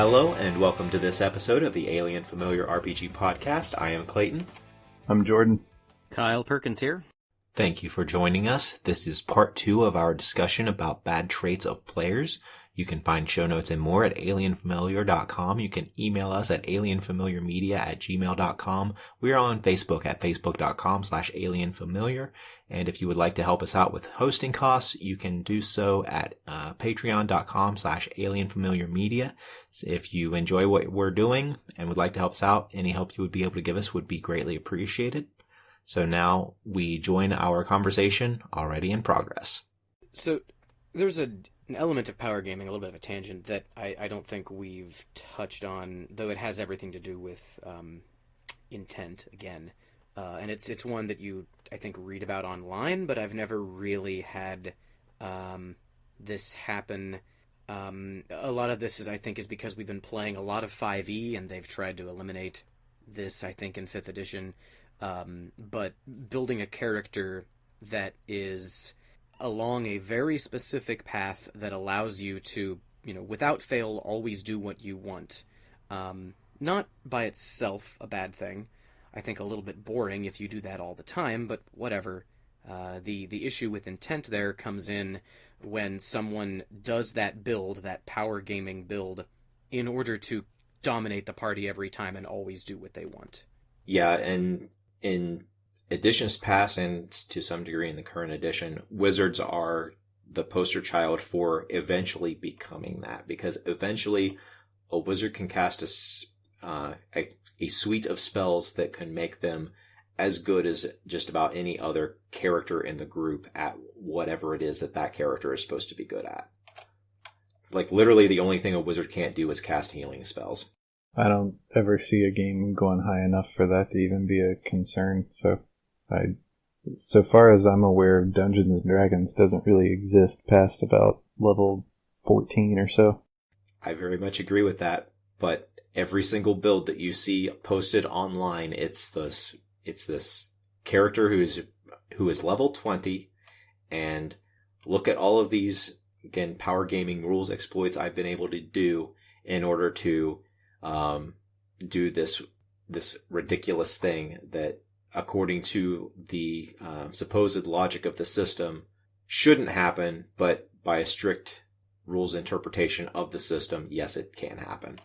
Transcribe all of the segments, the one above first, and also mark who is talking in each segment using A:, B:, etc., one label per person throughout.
A: Hello, and welcome to this episode of the Alien Familiar RPG Podcast. I am Clayton.
B: I'm Jordan.
C: Kyle Perkins here.
A: Thank you for joining us. This is part 2 of our discussion about bad traits of players. You can find show notes and more at alienfamiliar.com. You can email us at alienfamiliarmedia@gmail.com. We are on Facebook at facebook.com/alienfamiliar. And if you would like to help us out with hosting costs, you can do so at patreon.com/alienfamiliarmedia. So if you enjoy what we're doing and would like to help us out, any help you would be able to give us would be greatly appreciated. So now we join our conversation already in progress.
C: So there's an element of power gaming, a little bit of a tangent, that I don't think we've touched on, though it has everything to do with intent, again. And it's one that you, I think, read about online, but I've never really had this happen. A lot of this is because we've been playing a lot of 5e, and they've tried to eliminate this, I think, in 5th edition. But building a character that is along a very specific path that allows you to, without fail, always do what you want. Not by itself a bad thing. I think a little bit boring if you do that all the time, but whatever. The issue with intent there comes in when someone does that build, that power gaming build, in order to dominate the party every time and always do what they want.
A: Yeah, and in editions past, and to some degree in the current edition, wizards are the poster child for eventually becoming that, because eventually a wizard can cast a suite of spells that can make them as good as just about any other character in the group at whatever it is that character is supposed to be good at. Like, literally the only thing a wizard can't do is cast healing spells.
B: I don't ever see a game going high enough for that to even be a concern. So far as I'm aware, Dungeons and Dragons doesn't really exist past about level 14 or so.
A: I very much agree with that, but every single build that you see posted online, it's this character who is level 20, and look at all of these, again, power gaming rules exploits I've been able to do in order to do this ridiculous thing that, according to the supposed logic of the system, shouldn't happen, but by a strict rules interpretation of the system, yes, it can happen.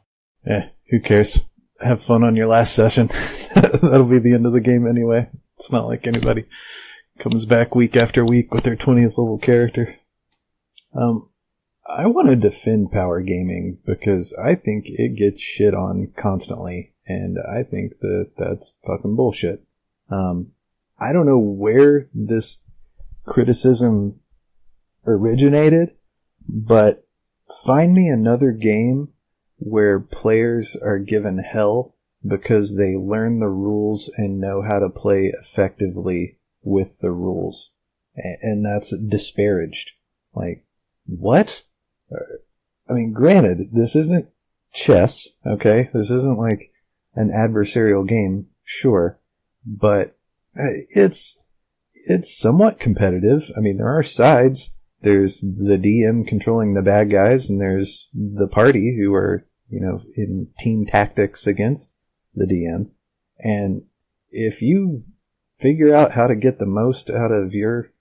B: Who cares? Have fun on your last session. That'll be the end of the game anyway. It's not like anybody comes back week after week with their 20th level character. I want to defend power gaming because I think it gets shit on constantly, and I think that's fucking bullshit. I don't know where this criticism originated, but find me another game where players are given hell because they learn the rules and know how to play effectively with the rules, and that's disparaged. Like, what? I mean, granted, this isn't chess, okay? This isn't like an adversarial game, sure, but it's somewhat competitive. I mean, there are sides. There's the DM controlling the bad guys, and there's the party who are, in team tactics against the DM. And if you figure out how to get the most out of your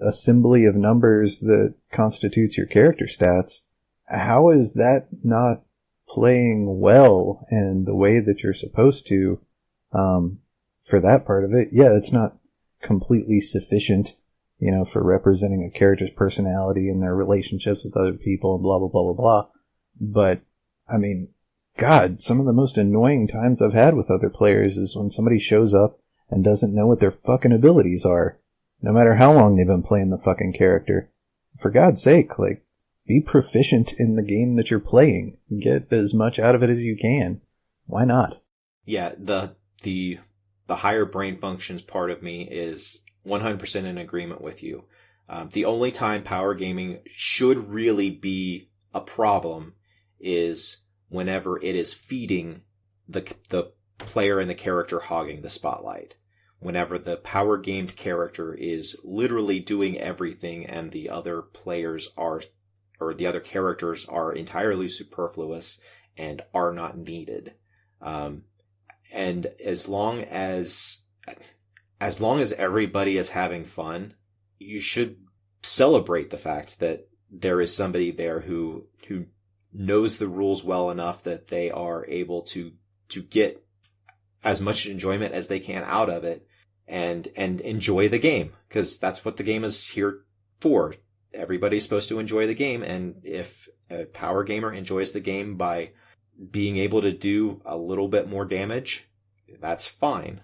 B: assembly of numbers that constitutes your character stats, how is that not playing well and the way that you're supposed to for that part of it? Yeah, it's not completely sufficient, for representing a character's personality and their relationships with other people and blah, blah, blah, blah, blah. But, I mean, God, some of the most annoying times I've had with other players is when somebody shows up and doesn't know what their fucking abilities are, no matter how long they've been playing the fucking character. For God's sake, be proficient in the game that you're playing. Get as much out of it as you can. Why not?
A: Yeah, the higher brain functions part of me is 100% in agreement with you. The only time power gaming should really be a problem is whenever it is feeding the player and the character hogging the spotlight. Whenever the power gamed character is literally doing everything and the other players are, or the other characters are entirely superfluous and are not needed. And as long as everybody is having fun, you should celebrate the fact that there is somebody there who knows the rules well enough that they are able to get as much enjoyment as they can out of it and enjoy the game, because that's what the game is here for. Everybody's supposed to enjoy the game, and if a power gamer enjoys the game by being able to do a little bit more damage, that's fine.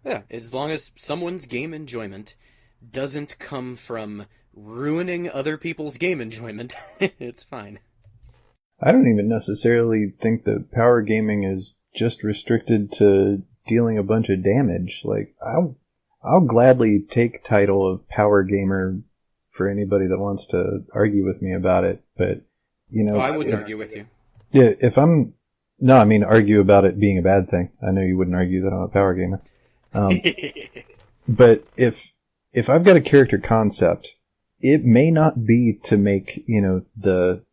C: Yeah, as long as someone's game enjoyment doesn't come from ruining other people's game enjoyment, it's fine.
B: I don't even necessarily think that power gaming is just restricted to dealing a bunch of damage. Like, I'll gladly take title of power gamer for anybody that wants to argue with me about it, but, you know...
C: Oh, I wouldn't argue with you.
B: Yeah, No, I mean, argue about it being a bad thing. I know you wouldn't argue that I'm a power gamer. But if I've got a character concept, it may not be to make, you know, the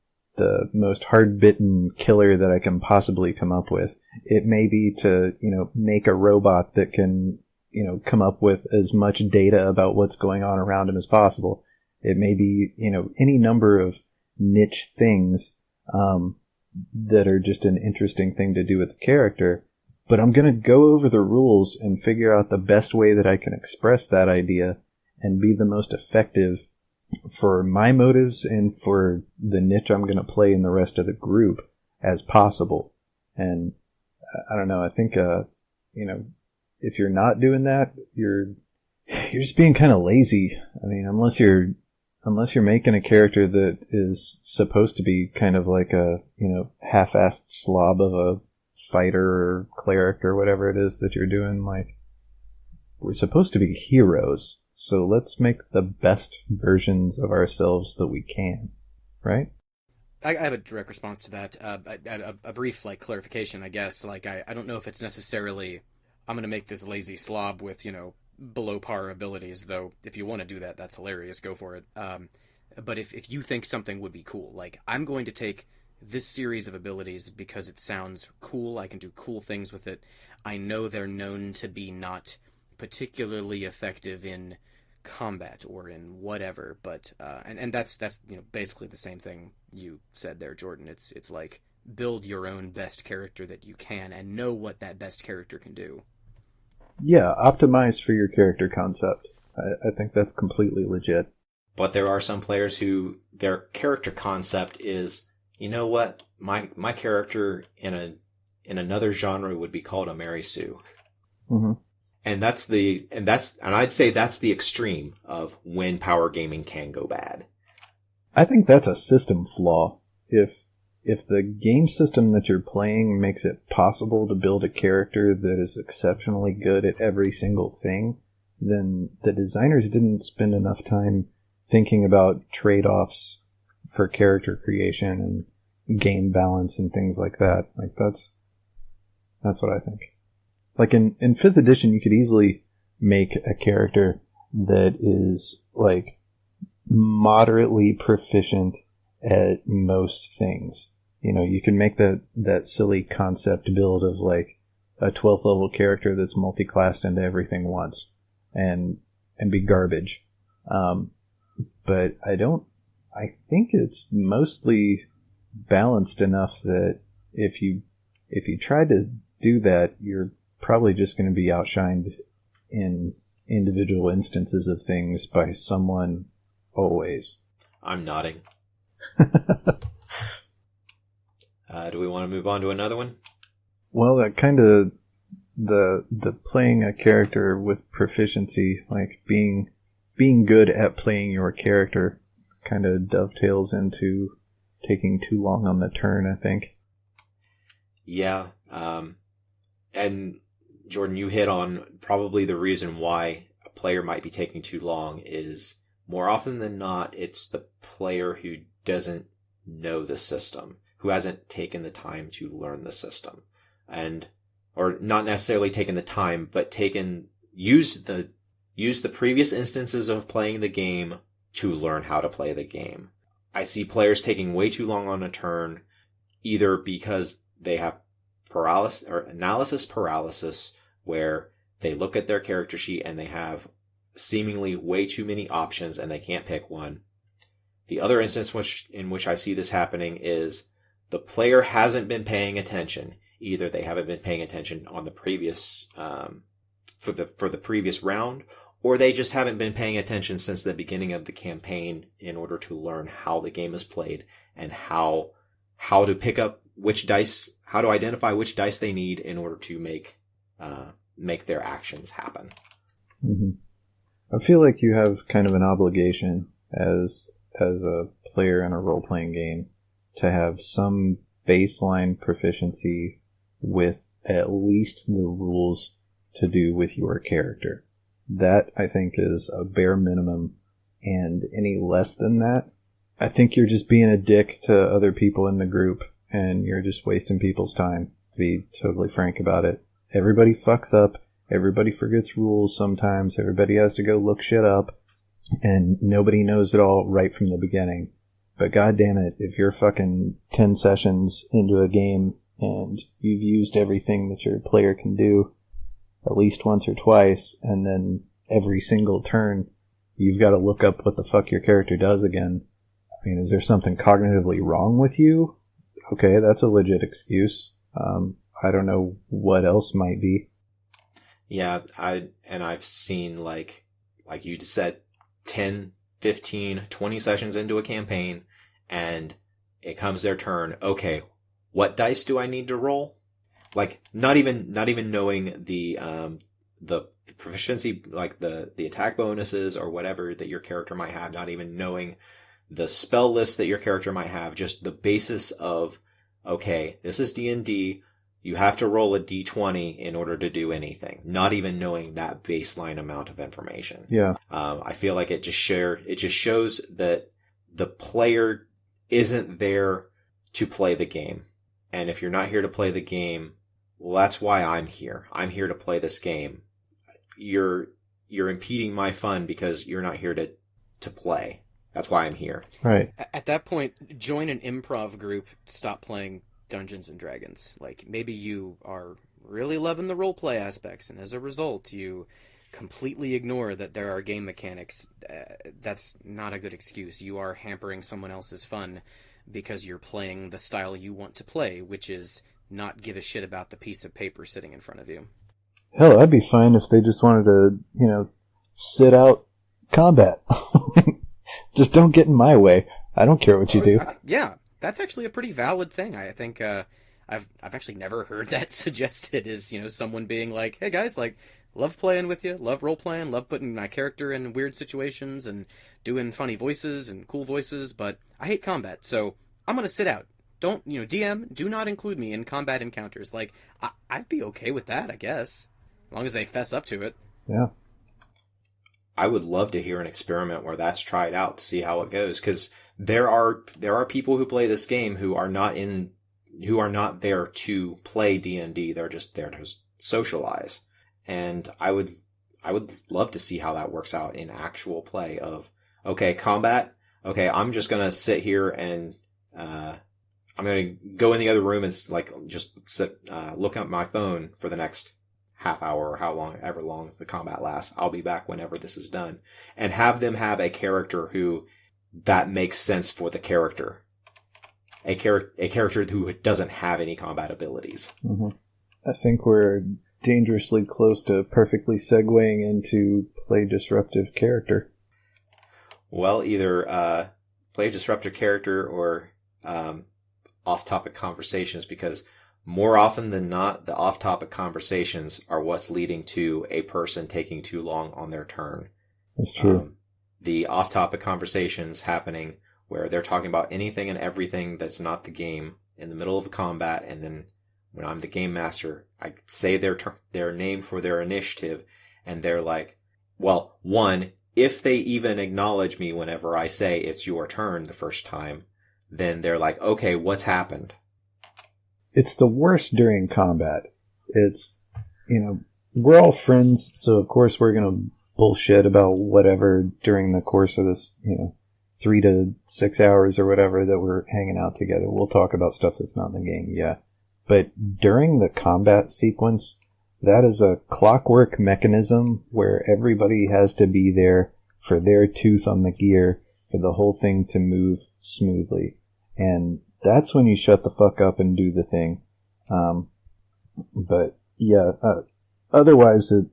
B: most hard-bitten killer that I can possibly come up with. It may be to, you know, make a robot that can, you know, come up with as much data about what's going on around him as possible. It may be, you know, any number of niche things that are just an interesting thing to do with the character. But I'm going to go over the rules and figure out the best way that I can express that idea and be the most effective for my motives and for the niche I'm going to play in the rest of the group as possible. And I don't know, I think, you know, if you're not doing that, you're just being kind of lazy. I mean, unless you're making a character that is supposed to be kind of like a, you know, half-assed slob of a fighter or cleric or whatever it is that you're doing, like, we're supposed to be heroes. So let's make the best versions of ourselves that we can, right?
C: I have a direct response to that. A brief, like, clarification, I guess. Like, I don't know if it's necessarily, I'm going to make this lazy slob with, you know, below par abilities, though if you want to do that, that's hilarious, go for it. But if you think something would be cool, like, I'm going to take this series of abilities because it sounds cool, I can do cool things with it. I know they're known to be not particularly effective in combat or in whatever, but and that's you know, basically the same thing you said there, Jordan. It's like, build your own best character that you can and know what that best character can do.
B: Yeah, optimize for your character concept. I think that's completely legit.
A: But there are some players who their character concept is, you know what, my character in another genre would be called a Mary Sue.
B: Mm-hmm.
A: And I'd say that's the extreme of when power gaming can go bad.
B: I think that's a system flaw. If the game system that you're playing makes it possible to build a character that is exceptionally good at every single thing, then the designers didn't spend enough time thinking about trade-offs for character creation and game balance and things like that. Like, that's what I think. Like, in 5th edition, you could easily make a character that is, like, moderately proficient at most things. You know, you can make that silly concept build of, like, a 12th level character that's multi-classed into everything once and be garbage. But I think it's mostly balanced enough that if you try to do that, you're probably just going to be outshined in individual instances of things by someone always.
A: I'm nodding. Do we want to move on to another one?
B: Well, that kind of the playing a character with proficiency, like being good at playing your character, kind of dovetails into taking too long on the turn, I think.
A: Yeah. And Jordan, you hit on probably the reason why a player might be taking too long is, more often than not, it's the player who doesn't know the system, who hasn't taken the time to learn the system, or not necessarily taken the time, but use the previous instances of playing the game to learn how to play the game. I see players taking way too long on a turn, either because they have paralysis or analysis paralysis, where they look at their character sheet and they have seemingly way too many options and they can't pick one. The other instance in which I see this happening is the player hasn't been paying attention. Either they haven't been paying attention on the previous for the previous round, or they just haven't been paying attention since the beginning of the campaign in order to learn how the game is played and how to pick up which dice, how to identify which dice they need in order to make their actions happen.
B: Mm-hmm. I feel like you have kind of an obligation as a player in a role-playing game to have some baseline proficiency with at least the rules to do with your character. That, I think, is a bare minimum, and any less than that, I think you're just being a dick to other people in the group, and you're just wasting people's time, to be totally frank about it. Everybody fucks up, everybody forgets rules sometimes, everybody has to go look shit up, and nobody knows it all right from the beginning. But goddammit, if you're fucking 10 sessions into a game and you've used everything that your player can do at least once or twice, and then every single turn you've got to look up what the fuck your character does again. I mean, is there something cognitively wrong with you? Okay, that's a legit excuse. I don't know what else might be.
A: Yeah, I've seen, like you just said, 10, 15, 20 sessions into a campaign, and it comes their turn. Okay, what dice do I need to roll? Like, not even knowing the proficiency, like the attack bonuses or whatever that your character might have, not even knowing the spell list that your character might have, just the basis of, okay, this is D&D, you have to roll a D20 in order to do anything, not even knowing that baseline amount of information.
B: Yeah.
A: I feel like it just shows that the player isn't there to play the game. And if you're not here to play the game, well, that's why I'm here. I'm here to play this game. You're impeding my fun because you're not here to play. That's why I'm here.
B: Right.
C: At that point, join an improv group. Stop playing Dungeons and Dragons. Like, maybe you are really loving the roleplay aspects, and as a result, you completely ignore that there are game mechanics. That's not a good excuse. You are hampering someone else's fun because you're playing the style you want to play, which is not give a shit about the piece of paper sitting in front of you.
B: Hell, I'd be fine if they just wanted to, sit out combat. Just don't get in my way. I don't care what you do.
C: Yeah, that's actually a pretty valid thing. I think I've actually never heard that suggested. Is someone being like, "Hey guys, like, love playing with you, love role playing, love putting my character in weird situations and doing funny voices and cool voices, but I hate combat, so I'm gonna sit out. Don't DM, do not include me in combat encounters." Like, I'd be okay with that, I guess, as long as they fess up to it.
B: Yeah.
A: I would love to hear an experiment where that's tried out to see how it goes, because there are people who play this game who are not there to play D&D. They're just there to socialize, and I would love to see how that works out in actual play. Of, okay, combat. Okay, I'm just gonna sit here and I'm gonna go in the other room and just sit, look at my phone for the next half hour or ever long the combat lasts. I'll be back whenever this is done, and have them have a character who that makes sense for the character. A character who doesn't have any combat abilities.
B: Mm-hmm. I think we're dangerously close to perfectly segueing into play disruptive character.
A: Well, either play disruptive character or off-topic conversations, because more often than not, the off-topic conversations are what's leading to a person taking too long on their turn.
B: That's true.
A: The off-topic conversations happening where they're talking about anything and everything that's not the game in the middle of a combat, and then when I'm the game master, I say their name for their initiative, and they're like, well, one, if they even acknowledge me whenever I say it's your turn the first time, then they're like, okay, what's happened?
B: It's the worst during combat. It's, we're all friends, so of course we're going to bullshit about whatever during the course of this, 3 to 6 hours or whatever that we're hanging out together. We'll talk about stuff that's not in the game, yeah. but during the combat sequence, that is a clockwork mechanism where everybody has to be there for their tooth on the gear for the whole thing to move smoothly. And that's when you shut the fuck up and do the thing. But yeah, otherwise, it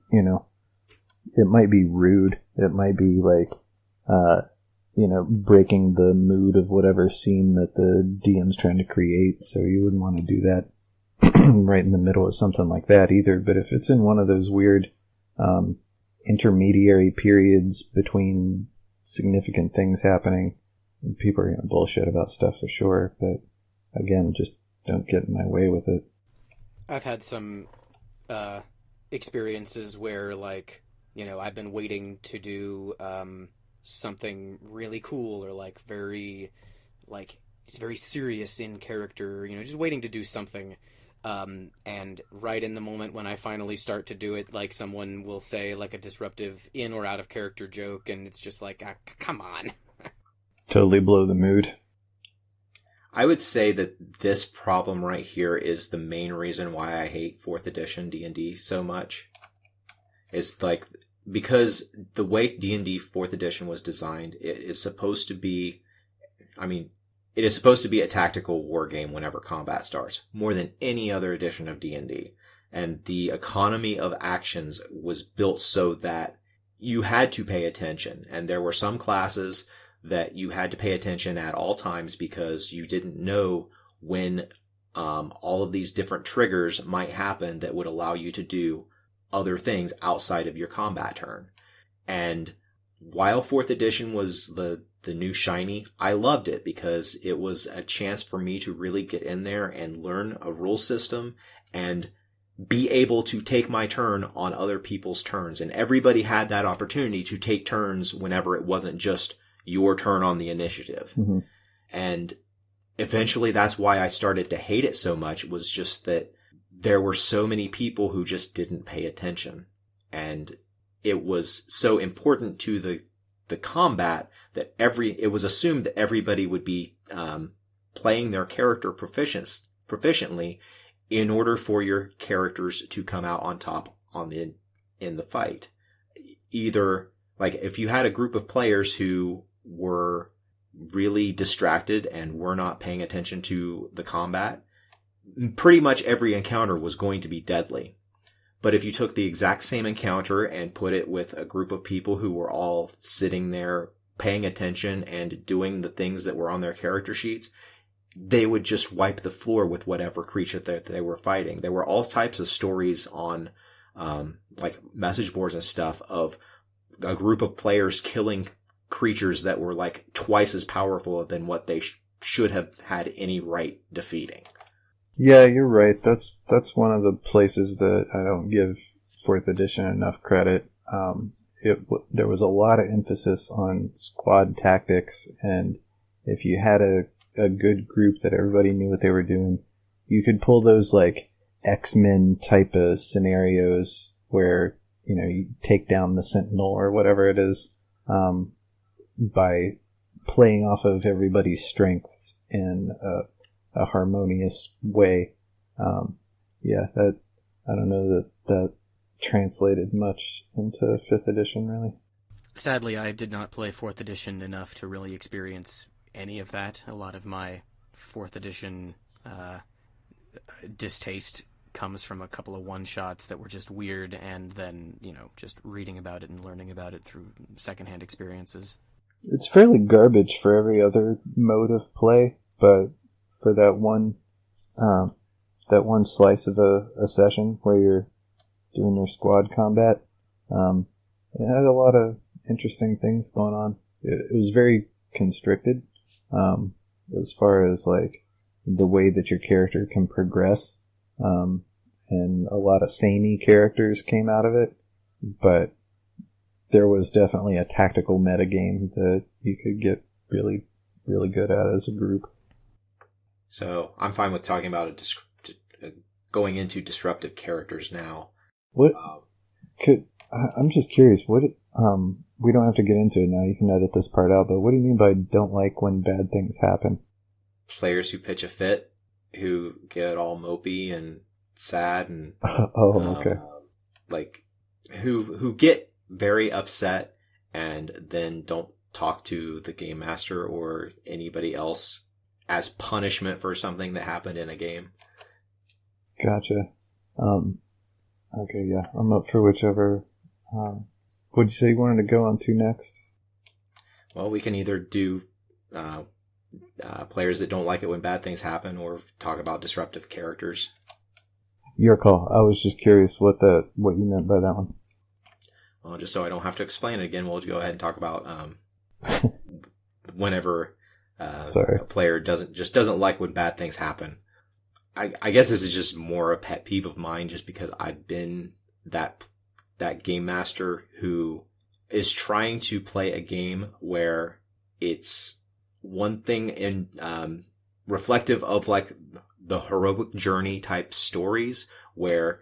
B: might be rude. It might be like, breaking the mood of whatever scene that the DM's trying to create. So you wouldn't want to do that right in the middle of something like that either. But if it's in one of those weird intermediary periods between significant things happening, people are going to bullshit about stuff for sure. But again, just don't get in my way with it.
C: I've had some experiences where, like, I've been waiting to do something really cool, or like very, like, it's very serious in character, just waiting to do something. And right in the moment when I finally start to do it, like, someone will say like a disruptive in or out of character joke, and it's just like, come on.
B: Totally blow the mood.
A: I would say that this problem right here is the main reason why I hate 4th edition D&D so much. It's like, because the way D&D 4th edition was designed, it is supposed to be a tactical war game whenever combat starts, more than any other edition of D&D. And the economy of actions was built so that you had to pay attention. And there were some classes that you had to pay attention at all times because you didn't know when all of these different triggers might happen that would allow you to do other things outside of your combat turn. And while 4th edition was the new shiny, I loved it because it was a chance for me to really get in there and learn a rule system and be able to take my turn on other people's turns. And everybody had that opportunity to take turns whenever it wasn't just your turn on the initiative.
B: Mm-hmm.
A: And eventually that's why I started to hate it so much, was just that there were so many people who just didn't pay attention. And it was so important to the combat that it was assumed that everybody would be playing their character proficiently in order for your characters to come out on top in the fight. Either, like, if you had a group of players who were really distracted and were not paying attention to the combat, pretty much every encounter was going to be deadly. But if you took the exact same encounter and put it with a group of people who were all sitting there paying attention and doing the things that were on their character sheets, they would just wipe the floor with whatever creature that they were fighting. There were all types of stories on like message boards and stuff of a group of players killing creatures that were like twice as powerful than what they should have had any right defeating.
B: Yeah, you're right. That's one of the places that I don't give 4th edition enough credit. There was a lot of emphasis on squad tactics, and if you had a good group that everybody knew what they were doing, you could pull those like X-Men type of scenarios where, you take down the Sentinel or whatever it is, by playing off of everybody's strengths in a harmonious way. I don't know that translated much into 5th edition, really.
C: Sadly, I did not play 4th edition enough to really experience any of that. A lot of my 4th edition distaste comes from a couple of one-shots that were just weird, and then, just reading about it and learning about it through secondhand experiences.
B: It's fairly garbage for every other mode of play, but for that one slice of a session where you're doing your squad combat, it had a lot of interesting things going on. It was very constricted, as far as like the way that your character can progress, and a lot of samey characters came out of it, but there was definitely a tactical metagame that you could get really, really good at as a group.
A: So I'm fine with talking about going into disruptive characters now.
B: What I'm just curious. What we don't have to get into it now. You can edit this part out. But what do you mean by don't like when bad things happen?
A: Players who pitch a fit who get all mopey and sad and
B: Oh, okay.
A: like who get very upset and then don't talk to the game master or anybody else as punishment for something that happened in a game.
B: Gotcha. Okay, yeah, I'm up for whichever. What'd you say you wanted to go on to next?
A: Well, we can either do players that don't like it when bad things happen, or talk about disruptive characters.
B: Your call. I was just curious what you meant by that one.
A: Well, just so I don't have to explain it again, we'll go ahead and talk about whenever a player doesn't like when bad things happen. I guess this is just more a pet peeve of mine, just because I've been that game master who is trying to play a game where it's one thing in reflective of like the heroic journey type stories, where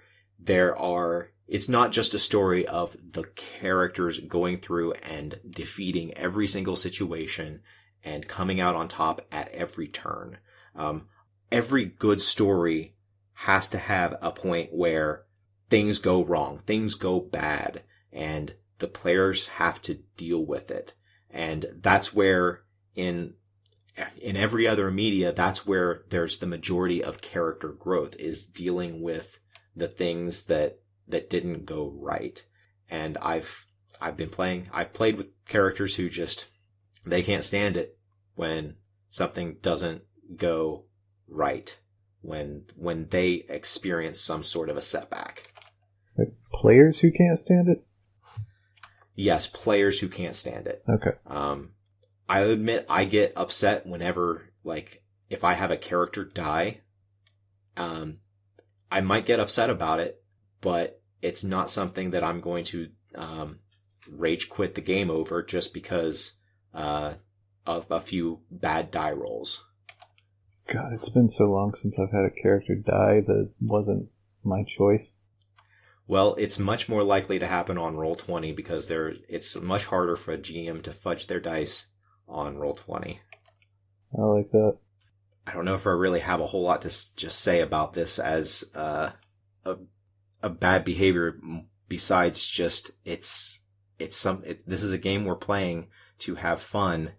A: it's not just a story of the characters going through and defeating every single situation and coming out on top at every turn. Every good story has to have a point where things go wrong, things go bad, and the players have to deal with it. And that's where in every other media, that's where there's the majority of character growth, is dealing with the things that didn't go right. And I've played with characters who just, they can't stand it when something doesn't go right, when they experience some sort of a setback.
B: Like players who can't stand it?
A: Yes, players who can't stand it.
B: Okay.
A: I admit I get upset whenever, like, if I have a character die, I might get upset about it, but it's not something that I'm going to rage quit the game over just because of a few bad die rolls.
B: God, it's been so long since I've had a character die that wasn't my choice.
A: Well, it's much more likely to happen on Roll20 because it's much harder for a GM to fudge their dice on Roll20.
B: I like that.
A: I don't know if I really have a whole lot to just say about this as a bad behavior, besides just this is a game we're playing to have fun,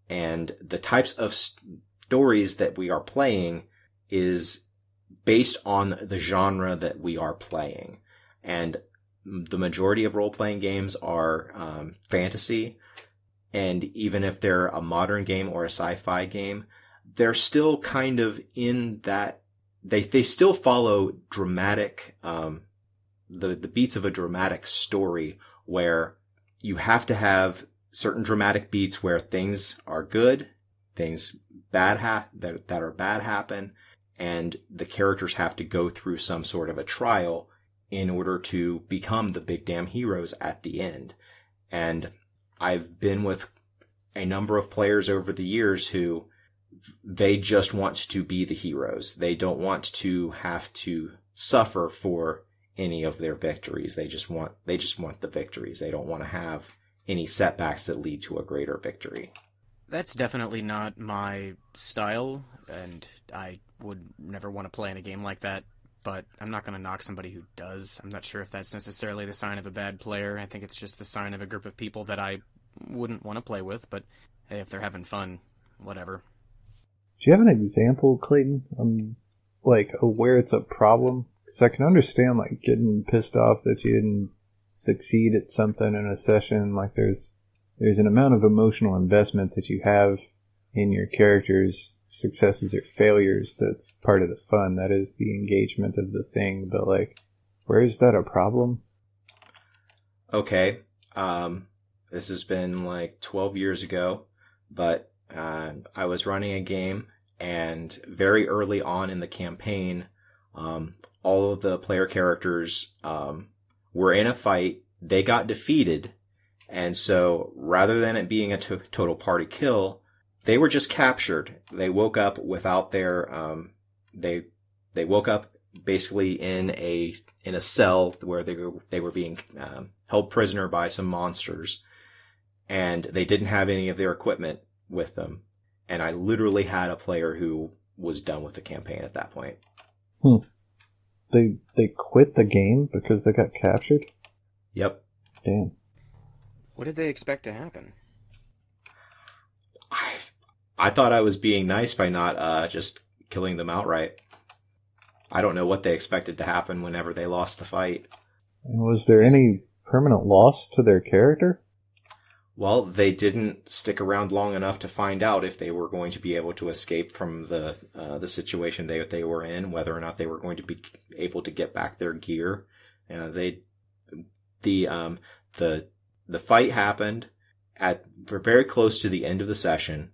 A: and the types of stories that we are playing is based on the genre that we are playing. And the majority of role-playing games are fantasy, and even if they're a modern game or a sci-fi game, they're still kind of in that they still follow dramatic the beats of a dramatic story, where you have to have certain dramatic beats where things are good, things bad that are bad happen, and the characters have to go through some sort of a trial in order to become the big damn heroes at the end. And I've been with a number of players over the years who they just want to be the heroes. They don't want to have to suffer for any of their victories. They just want the victories. They don't want to have any setbacks that lead to a greater victory.
C: That's definitely not my style, and I would never want to play in a game like that, but I'm not going to knock somebody who does. I'm not sure if that's necessarily the sign of a bad player. I think it's just the sign of a group of people that I wouldn't want to play with, but hey, if they're having fun, whatever.
B: Do you have an example, Clayton, like where it's a problem? Because I can understand like getting pissed off that you didn't succeed at something in a session. Like there's an amount of emotional investment that you have in your character's successes or failures that's part of the fun. That is the engagement of the thing. But like, where is that a problem?
A: Okay. This has been like 12 years ago, but I was running a game, and very early on in the campaign, all of the player characters were in a fight. They got defeated, and so rather than it being a total party kill, they were just captured. They woke up without their they woke up basically in a cell where they were being held prisoner by some monsters, and they didn't have any of their equipment with them. And I literally had a player who was done with the campaign at that point.
B: They quit the game because they got captured?
A: Yep.
B: Damn.
C: What did they expect to happen?
A: I thought I was being nice by not just killing them outright. I don't know what they expected to happen whenever they lost the fight.
B: Was there any permanent loss to their character?
A: Well, they didn't stick around long enough to find out if they were going to be able to escape from the situation they were in, whether or not they were going to be able to get back their gear. The fight happened very close to the end of the session.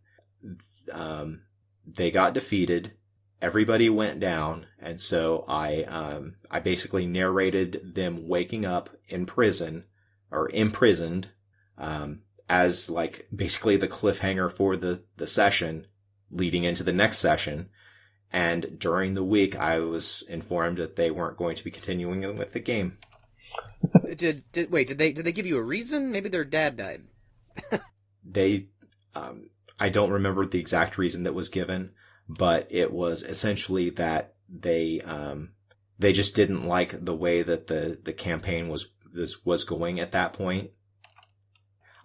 A: They got defeated. Everybody went down, and so I basically narrated them waking up in prison or imprisoned. As like basically the cliffhanger for the session leading into the next session. And during the week, I was informed that they weren't going to be continuing with the game.
C: Did they give you a reason? Maybe their dad died.
A: I don't remember the exact reason that was given, but it was essentially that they just didn't like the way that the campaign was going at that point.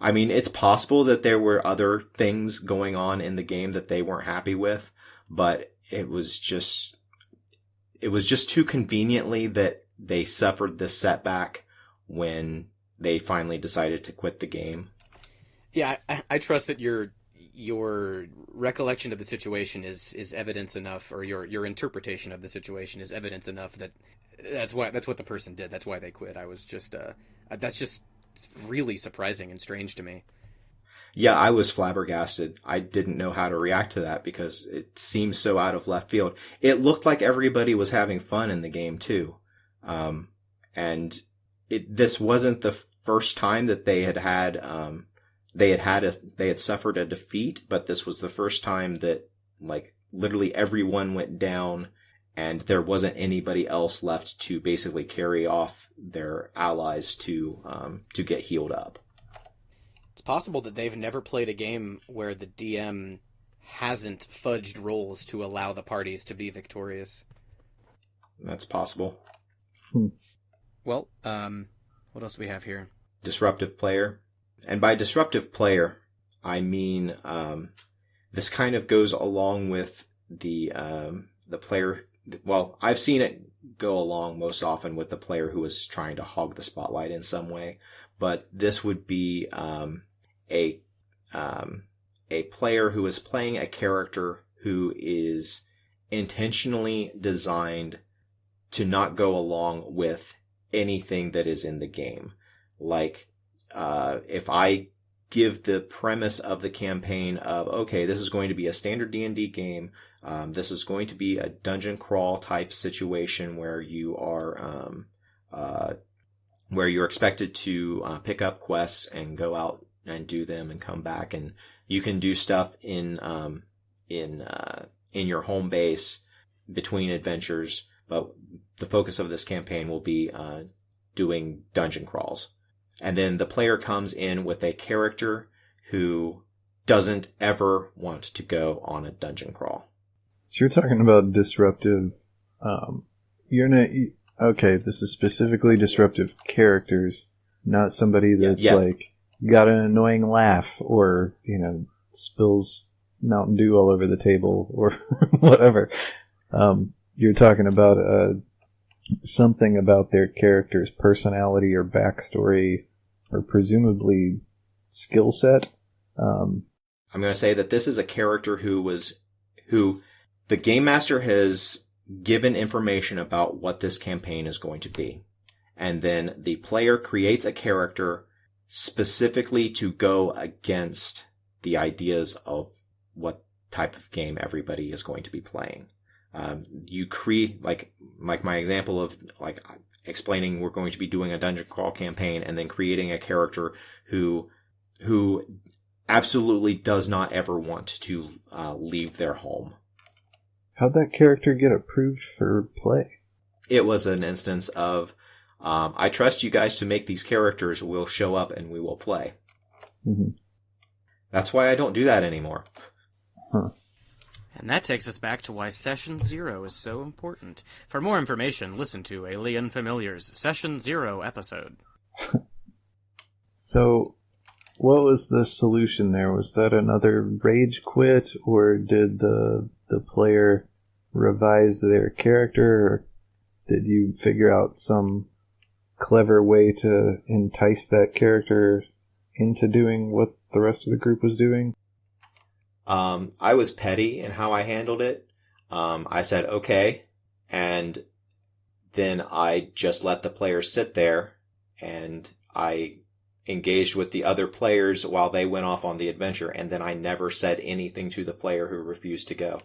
A: I mean, it's possible that there were other things going on in the game that they weren't happy with, but it was just too conveniently that they suffered this setback when they finally decided to quit the game.
C: Yeah, I trust that your recollection of the situation is evidence enough, or your interpretation of the situation is evidence enough that that's what the person did. That's why they quit. I was just that's just really surprising and strange to me.
A: Yeah, I was flabbergasted. I didn't know how to react to that because it seemed so out of left field. It looked like everybody was having fun in the game too. And this wasn't the first time that they had suffered a defeat, but this was the first time that like literally everyone went down and there wasn't anybody else left to basically carry off their allies to get healed up.
C: It's possible that they've never played a game where the DM hasn't fudged rolls to allow the parties to be victorious.
A: That's possible.
C: Well, what else do we have here? Disruptive
A: player. And by disruptive player, I mean this kind of goes along with the player. Well, I've seen it go along most often with the player who is trying to hog the spotlight in some way, but this would be a player who is playing a character who is intentionally designed to not go along with anything that is in the game. Like, if I give the premise of the campaign of, okay, this is going to be a standard D&D game, this is going to be a dungeon crawl type situation where you are, where you're expected to pick up quests and go out and do them and come back, and you can do stuff in your home base between adventures, but the focus of this campaign will be doing dungeon crawls. And then the player comes in with a character who doesn't ever want to go on a dungeon crawl.
B: So you're talking about disruptive, okay, this is specifically disruptive characters, not somebody that's like got an annoying laugh or, spills Mountain Dew all over the table or whatever. You're talking about something about their character's personality or backstory or presumably skill set.
A: I'm going to say that this is a character who the game master has given information about what this campaign is going to be. And then the player creates a character specifically to go against the ideas of what type of game everybody is going to be playing. You create, like my example of like explaining we're going to be doing a dungeon crawl campaign and then creating a character who absolutely does not ever want to leave their home.
B: How'd that character get approved for play?
A: It was an instance of, I trust you guys to make these characters. We'll show up and we will play.
B: Mm-hmm.
A: That's why I don't do that anymore.
B: Huh.
C: And that takes us back to why Session 0 is so important. For more information, listen to Alien Familiars Session 0 episode.
B: So, what was the solution there? Was that another rage quit, or did the player revise their character, or did you figure out some clever way to entice that character into doing what the rest of the group was doing?
A: I was petty in how I handled it. I said, okay, and then I just let the player sit there, and I engaged with the other players while they went off on the adventure, and then I never said anything to the player who refused to go.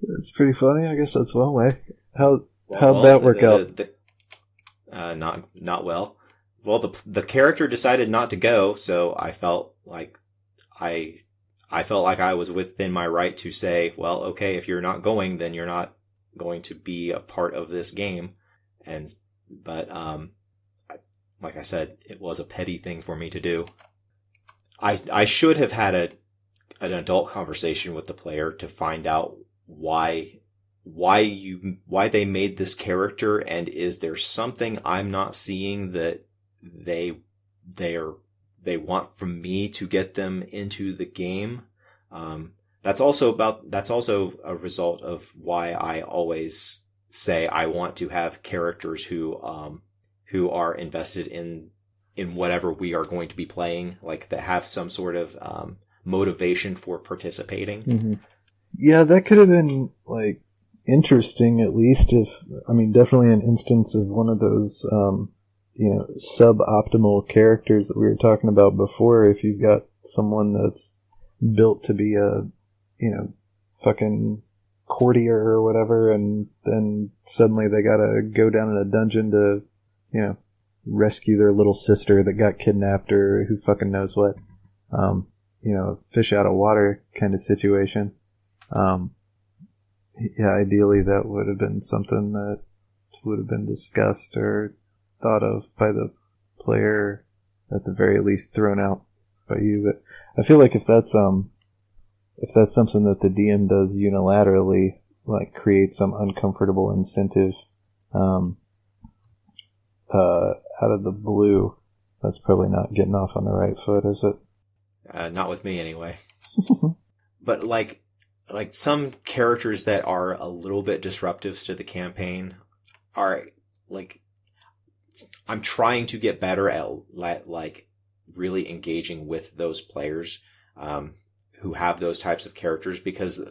B: It's pretty funny. I guess that's one way. How'd that work out?
A: Not well. Well, the character decided not to go, so I felt like I felt like I was within my right to say, well, okay, if you're not going, then you're not going to be a part of this game. But like I said, it was a petty thing for me to do. I should have had an adult conversation with the player to find out why they made this character, and is there something I'm not seeing that they want from me to get them into the game. That's also a result of why I always say I want to have characters who are invested in whatever we are going to be playing, like that have some sort of motivation for participating.
B: Mm-hmm. Yeah, that could have been like interesting, at least definitely an instance of one of those suboptimal characters that we were talking about before. If you've got someone that's built to be a fucking courtier or whatever, and then suddenly they gotta go down in a dungeon to rescue their little sister that got kidnapped, or who fucking knows what, fish out of water kind of situation. Ideally that would have been something that would have been discussed or thought of by the player, at the very least thrown out by you. But I feel like if that's something that the DM does unilaterally, like create some uncomfortable incentive out of the blue, that's probably not getting off on the right foot, is it?
A: Not with me anyway. But like some characters that are a little bit disruptive to the campaign are like, I'm trying to get better at like really engaging with those players who have those types of characters, because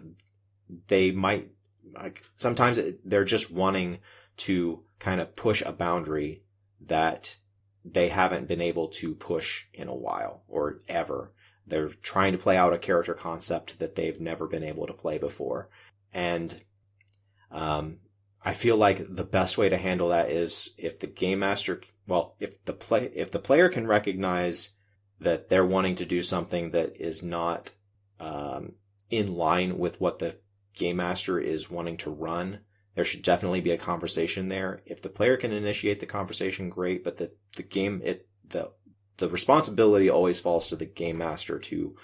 A: they might, like, sometimes they're just wanting to kind of push a boundary that they haven't been able to push in a while or ever. They're trying to play out a character concept that they've never been able to play before. And I feel like the best way to handle that is if the game master, if the player can recognize that they're wanting to do something that is not in line with what the game master is wanting to run, there should definitely be a conversation there. If the player can initiate the conversation, great, but the responsibility always falls to the game master to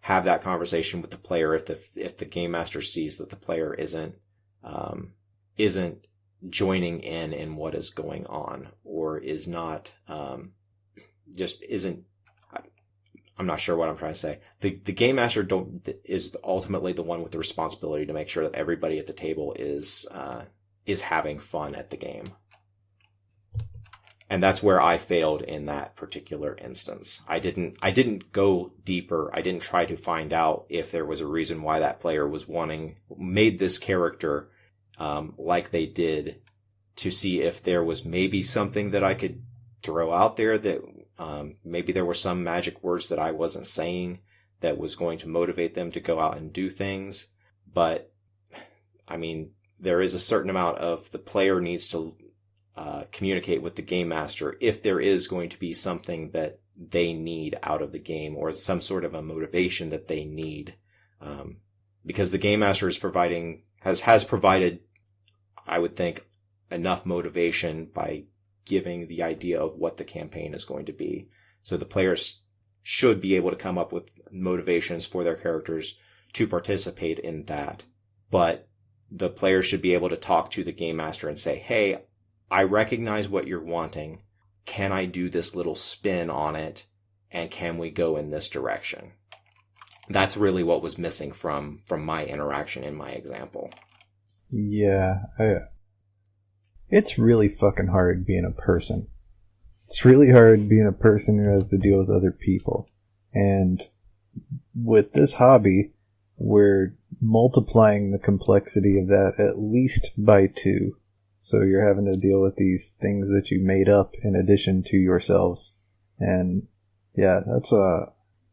A: have that conversation with the player if the game master sees that the player isn't joining in what is going on, or is not just isn't. I'm not sure what I'm trying to say. The game master is ultimately the one with the responsibility to make sure that everybody at the table is having fun at the game. And that's where I failed in that particular instance. I didn't go deeper. I didn't try to find out if there was a reason why that player made this character like they did, to see if there was maybe something that I could throw out there that maybe there were some magic words that I wasn't saying that was going to motivate them to go out and do things. But I mean, there is a certain amount of the player needs to communicate with the game master if there is going to be something that they need out of the game, or some sort of a motivation that they need, because the game master has provided, I would think, enough motivation by giving the idea of what the campaign is going to be. So the players should be able to come up with motivations for their characters to participate in that. But the players should be able to talk to the game master and say, hey, I recognize what you're wanting. Can I do this little spin on it? And can we go in this direction? That's really what was missing from my interaction in my example.
B: Yeah. It's really fucking hard being a person. It's really hard being a person who has to deal with other people. And with this hobby, we're multiplying the complexity of that at least by 2. So you're having to deal with these things that you made up in addition to yourselves. And yeah, that's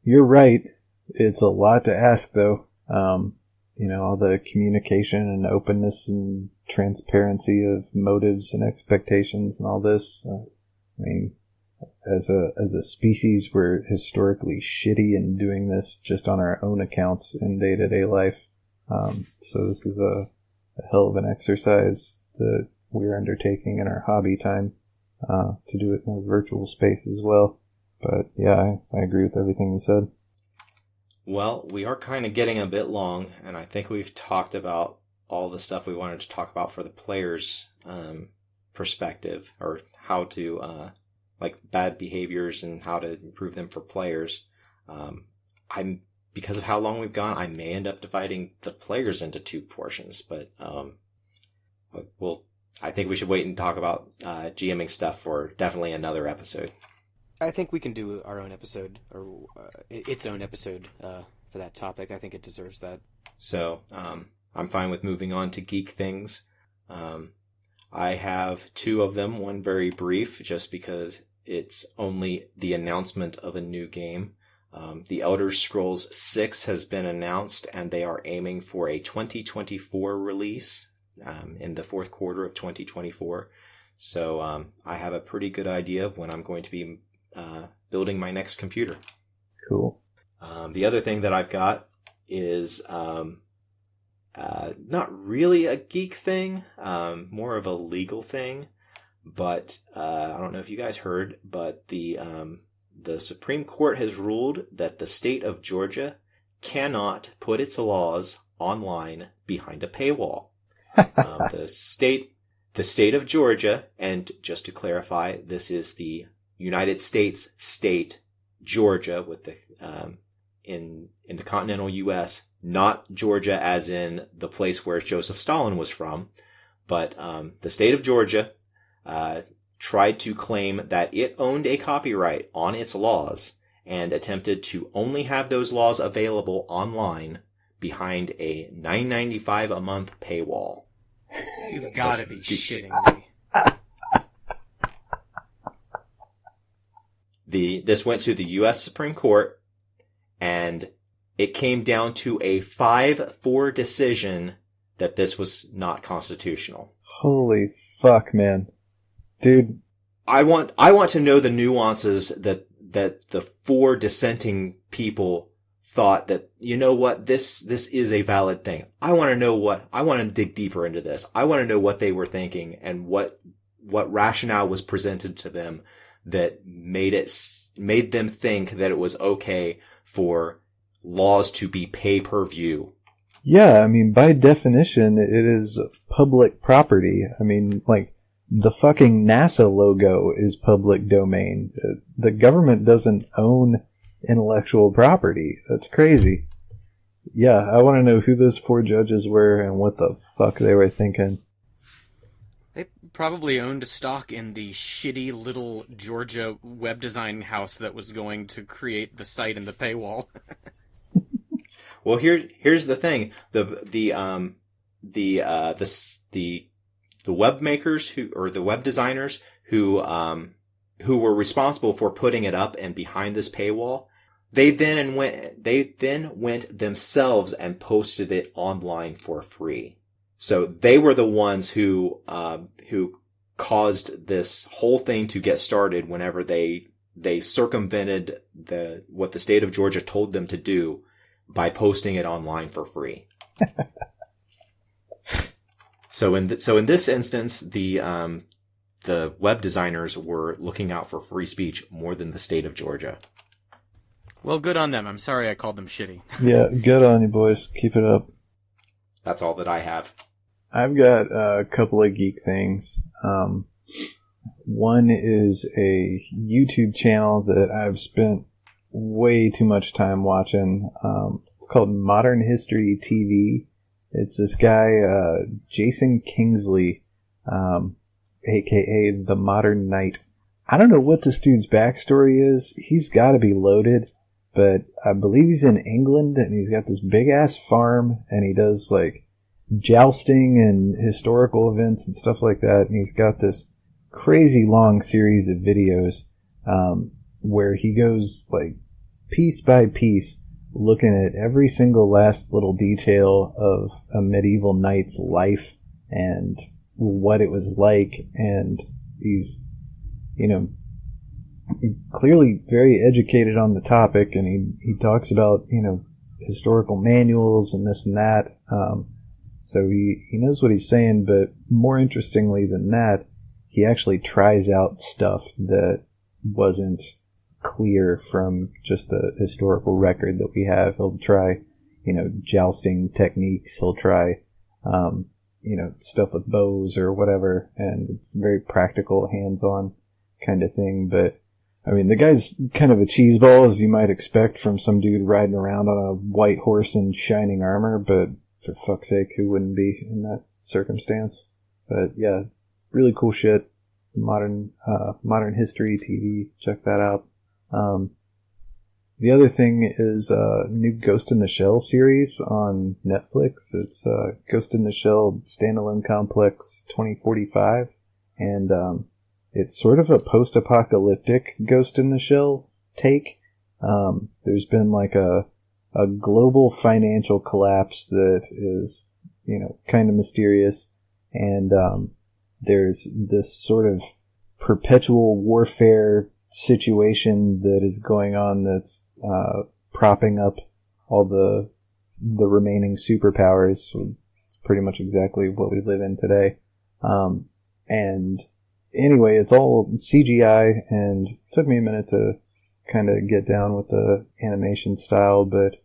B: you're right. It's a lot to ask though. All the communication and openness and transparency of motives and expectations and all this. I mean, as a species, we're historically shitty in doing this just on our own accounts in day-to-day life. So this is a hell of an exercise that we're undertaking in our hobby time to do it in a virtual space as well. But yeah, I agree with everything you said.
A: Well, we are kind of getting a bit long, and I think we've talked about all the stuff we wanted to talk about for the players' perspective, or how to, like bad behaviors and how to improve them for players. Because of how long we've gone, I may end up dividing the players into 2 portions, but I think we should wait and talk about GMing stuff for definitely another episode.
C: I think we can do our own episode, or its own episode for that topic. I think it deserves that. So,
A: I'm fine with moving on to geek things. I have 2 of them, one very brief, just because it's only the announcement of a new game. The Elder Scrolls 6 has been announced, and they are aiming for a 2024 release in the 4th quarter of 2024. So I have a pretty good idea of when I'm going to be building my next computer.
B: Cool.
A: The other thing that I've got is not really a geek thing, more of a legal thing. But I don't know if you guys heard, but the Supreme Court has ruled that the state of Georgia cannot put its laws online behind a paywall. The state of Georgia, and just to clarify, this is the United States state Georgia with the in the continental U.S., not Georgia as in the place where Joseph Stalin was from, but the state of Georgia tried to claim that it owned a copyright on its laws and attempted to only have those laws available online behind a $9.95 a month paywall.
C: You've got to be shitting me.
A: This went to the U.S. Supreme Court, and it came down to a 5-4 decision that this was not constitutional.
B: Holy fuck, man. Dude.
A: I want to know the nuances that the 4 dissenting people thought that, you know what, this is a valid thing. I want to dig deeper into this. I want to know what they were thinking and what rationale was presented to them that made them think that it was okay for laws to be pay-per-view.
B: Yeah, I mean, by definition, it is public property. I mean, like, the fucking NASA logo is public domain. The government doesn't own intellectual property. That's crazy. Yeah, I want to know who those 4 judges were and what the fuck they were thinking.
C: They probably owned stock in the shitty little Georgia web design house that was going to create the site and the paywall.
A: Well, here's the thing: the web makers the web designers who were responsible for putting it up and behind this paywall, they then went themselves and posted it online for free. So they were the ones who caused this whole thing to get started whenever they circumvented what the state of Georgia told them to do by posting it online for free. So in this instance, the web designers were looking out for free speech more than the state of Georgia.
C: Well, good on them. I'm sorry I called them shitty.
B: Yeah, good on you, boys. Keep it up.
A: That's all that I have.
B: I've got a couple of geek things. One is a YouTube channel that I've spent way too much time watching. It's called Modern History TV. It's this guy, Jason Kingsley, aka The Modern Knight. I don't know what this dude's backstory is. He's got to be loaded, but I believe he's in England, and he's got this big-ass farm, and he does, like, jousting and historical events and stuff like that, and he's got this crazy long series of videos where he goes, like, piece by piece, looking at every single last little detail of a medieval knight's life and what it was like, and he's, you know, clearly very educated on the topic, and he talks about, you know, historical manuals and this and that, so he knows what he's saying, but more interestingly than that, he actually tries out stuff that wasn't clear from just the historical record that we have. He'll try, you know, jousting techniques. He'll try, you know, stuff with bows or whatever, and it's a very practical, hands-on kind of thing. But, I mean, the guy's kind of a cheeseball, as you might expect from some dude riding around on a white horse in shining armor, but for fuck's sake, who wouldn't be in that circumstance? But, yeah, really cool shit. Modern History TV. Check that out. The other thing is a new Ghost in the Shell series on Netflix. It's Ghost in the Shell Standalone Complex 2045, and it's sort of a post-apocalyptic Ghost in the Shell take. There's been like a global financial collapse that is, you know, kind of mysterious, and there's this sort of perpetual warfare situation that is going on that's propping up all the remaining superpowers. It's pretty much exactly what we live in today. And anyway, it's all CGI, and it took me a minute to kind of get down with the animation style, but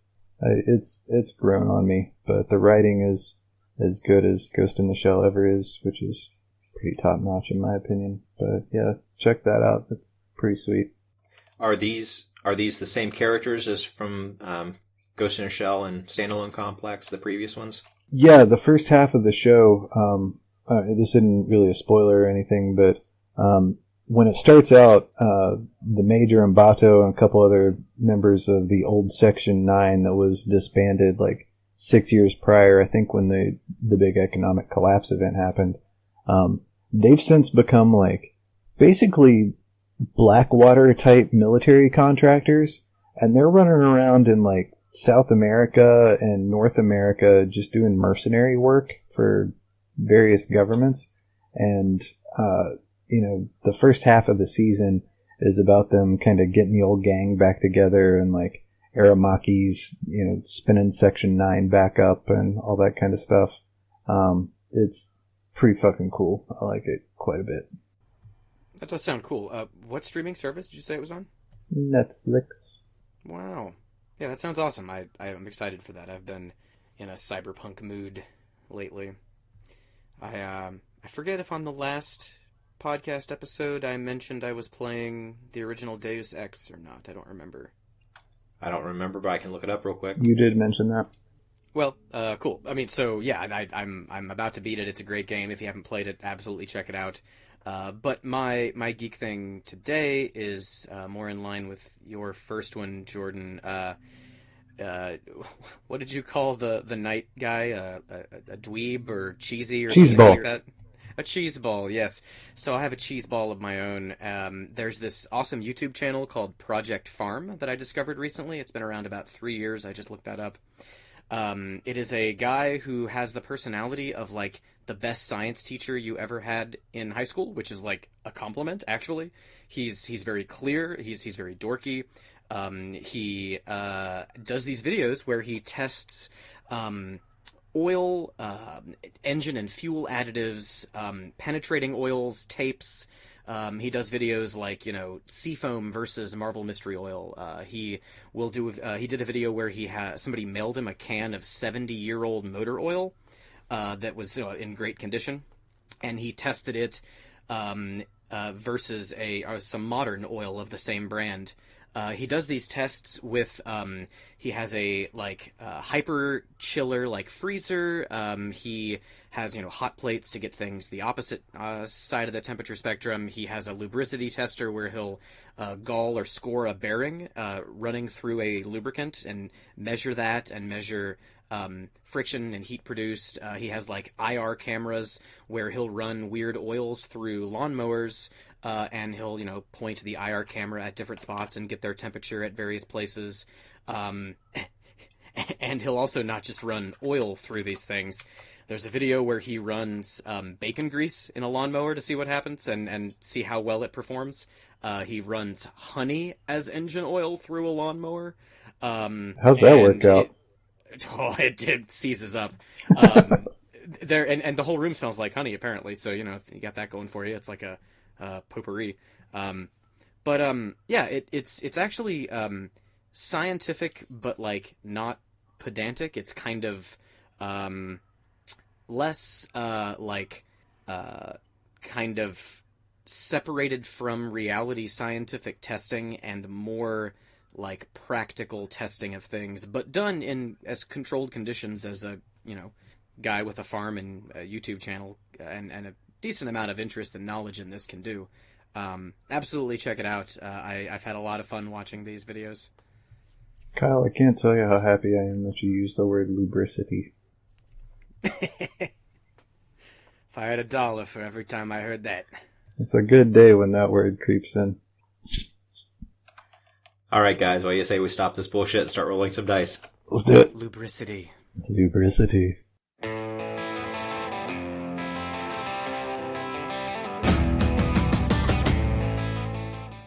B: it's grown on me. But the writing is as good as Ghost in the Shell ever is, which is pretty top notch in my opinion. But yeah, check that out. It's pretty sweet.
A: Are these the same characters as from Ghost in a Shell and Standalone Complex, the previous ones?
B: Yeah, the first half of the show, this isn't really a spoiler or anything, but when it starts out, the Major and Bato and a couple other members of the old Section 9 that was disbanded like 6 years prior, I think when the big economic collapse event happened, they've since become like basically Blackwater type military contractors, and they're running around in like South America and North America just doing mercenary work for various governments. And you know, the first half of the season is about them kind of getting the old gang back together, and like Aramaki's, you know, spinning Section 9 back up and all that kind of stuff. It's pretty fucking cool. I like it quite a bit.
C: That does sound cool. What streaming service did you say it was on?
B: Netflix.
C: Wow. Yeah, that sounds awesome. I am excited for that. I've been in a cyberpunk mood lately. I forget if on the last podcast episode I mentioned I was playing the original Deus Ex or not. I don't remember.
A: I don't remember, but I can look it up real quick.
B: You did mention that.
C: Well, cool. I mean, so yeah, I'm about to beat it. It's a great game. If you haven't played it, absolutely check it out. But my geek thing today is more in line with your first one, Jordan. What did you call the knight guy? A dweeb or cheesy or something like that? A cheese ball, yes. So I have a cheese ball of my own. There's this awesome YouTube channel called Project Farm that I discovered recently. It's been around about 3 years. I just looked that up. It is a guy who has the personality of like the best science teacher you ever had in high school, which is like a compliment, actually. He's very clear. He's very dorky. He does these videos where he tests oil, engine and fuel additives, penetrating oils, tapes, He does videos like, Seafoam versus Marvel Mystery Oil. He did a video where somebody mailed him a can of 70-year-old motor oil that was in great condition, and he tested it versus some modern oil of the same brand. He does these tests with, he has a, hyper chiller, freezer. He has, hot plates to get things the opposite side of the temperature spectrum. He has a lubricity tester where he'll gall or score a bearing running through a lubricant and measure that and measure friction and heat produced. He has IR cameras where he'll run weird oils through lawnmowers, and he'll point the IR camera at different spots and get their temperature at various places. And he'll also not just run oil through these things. There's a video where he runs bacon grease in a lawnmower to see what happens and see how well it performs. He runs honey as engine oil through a lawnmower.
B: How's that work out?
C: It seizes up. There and the whole room smells like honey apparently. So if you got that going for you, it's like a potpourri. It's actually scientific, but not pedantic. It's kind of less kind of separated from reality scientific testing and more practical testing of things, but done in as controlled conditions as a guy with a farm and a YouTube channel and a decent amount of interest and knowledge in this can do. Absolutely check it out. I've had a lot of fun watching these videos.
B: Kyle, I can't tell you how happy I am that you used the word lubricity.
C: If I had $1 for every time I heard that.
B: It's a good day when that word creeps in.
A: Alright guys, what do you say we stop this bullshit and start rolling some dice?
B: Let's do it.
C: Lubricity.
B: Lubricity.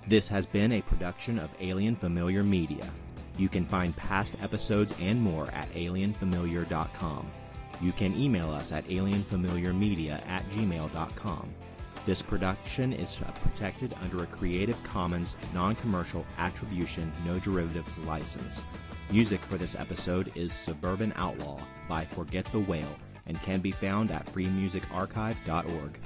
D: This has been a production of Alien Familiar Media. You can find past episodes and more at alienfamiliar.com. You can email us at alienfamiliarmedia@gmail.com. This production is protected under a Creative Commons non-commercial attribution, no derivatives license. Music for this episode is Suburban Outlaw by Forget the Whale and can be found at freemusicarchive.org.